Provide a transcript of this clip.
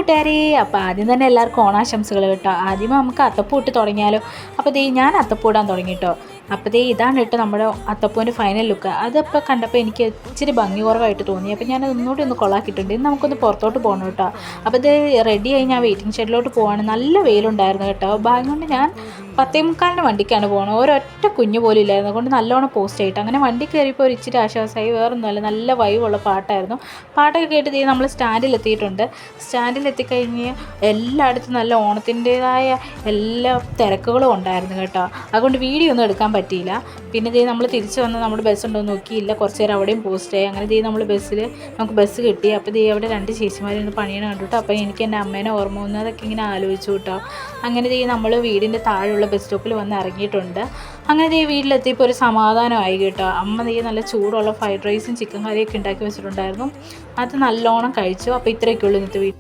കൂട്ടുകാരെ, അപ്പോൾ ആദ്യം തന്നെ എല്ലാവർക്കും ഓണാശംസകൾ കേട്ടോ. ആദ്യമേ നമുക്ക് അത്തപ്പൂ ഇട്ട് തുടങ്ങിയാലോ. അപ്പോൾ ഞാൻ അത്തപ്പൂ ഇടാൻ തുടങ്ങി കേട്ടോ. അപ്പോൾ ഇതാണ് കേട്ടോ നമ്മുടെ അത്തപ്പൂവിൻ്റെ ഫൈനൽ ലുക്ക്. അതപ്പോൾ കണ്ടപ്പോൾ എനിക്ക് ഇച്ചിരി ഭംഗി കുറവായിട്ട് തോന്നി. അപ്പോൾ ഞാനത് ഒന്നുകൂടി ഒന്ന് കൊളാക്കിയിട്ടുണ്ട്. ഇന്ന് നമുക്കൊന്ന് പുറത്തോട്ട് പോകണം കേട്ടോ. അപ്പോൾ റെഡിയായി ഞാൻ വെയിറ്റിംഗ് ഷെഡിലോട്ട് പോവാണ്. നല്ല വെയിലുണ്ടായിരുന്നു കേട്ടോ. ഭാഗ്യം കൊണ്ട് ഞാൻ 10:45 വണ്ടിക്കാണ് പോകുന്നത്. ഒരൊറ്റ കുഞ്ഞു പോലും ഇല്ലായിരുന്നു. അതുകൊണ്ട് നല്ലോണം പോസ്റ്റ് ആയിട്ട് അങ്ങനെ വണ്ടി കയറിയപ്പോൾ ഒരു ഇച്ചിരി ആശ്വാസമായി. വേറൊന്നുമല്ല, നല്ല വൈബുള്ള പാട്ടായിരുന്നു. പാട്ടൊക്കെ കേട്ട് നമ്മൾ സ്റ്റാൻഡിലെത്തിയിട്ടുണ്ട്. സ്റ്റാൻഡിലെത്തിക്കഴിഞ്ഞ് എല്ലായിടത്തും നല്ല ഓണത്തിൻ്റേതായ എല്ലാ തിരക്കുകളും ഉണ്ടായിരുന്നു കേട്ടോ. അതുകൊണ്ട് വീഡിയോ ഒന്നും എടുക്കാൻ പറ്റിയില്ല. പിന്നെ നമ്മൾ തിരിച്ച് വന്ന് നമ്മുടെ ബസ് ഉണ്ടോ എന്ന് നോക്കിയില്ല. കുറച്ച് നേരം അവിടെയും പോസ്റ്റായി. അങ്ങനെ നമ്മൾ നമുക്ക് ബസ് കിട്ടി. അപ്പോൾ അവിടെ 2 ചേച്ചിമാരിന്ന് പണിയാണ് കണ്ടിട്ടോ. അപ്പോൾ എനിക്ക് എൻ്റെ അമ്മേനെ ഓർമ്മ വന്നു. അതൊക്കെ ഇങ്ങനെ ആലോചിച്ചു കേട്ടോ. അങ്ങനെ നമ്മൾ വീടിൻ്റെ താഴെയുള്ള ബസ് സ്റ്റോപ്പിൽ വന്ന് ഇറങ്ങിയിട്ടുണ്ട്. അങ്ങനെ വീട്ടിലെത്തിയപ്പോൾ ഒരു സമാധാനമായി കേട്ടോ. അമ്മ നല്ല ചൂടുള്ള ഫ്രൈഡ് റൈസും ചിക്കൻ കറിയൊക്കെ ഉണ്ടാക്കി വെച്ചിട്ടുണ്ടായിരുന്നു. അത് നല്ലോണം കഴിച്ചു. അപ്പോൾ ഇത്രയൊക്കെയുള്ളൂ ഇന്നത്തെ വീഡിയോ.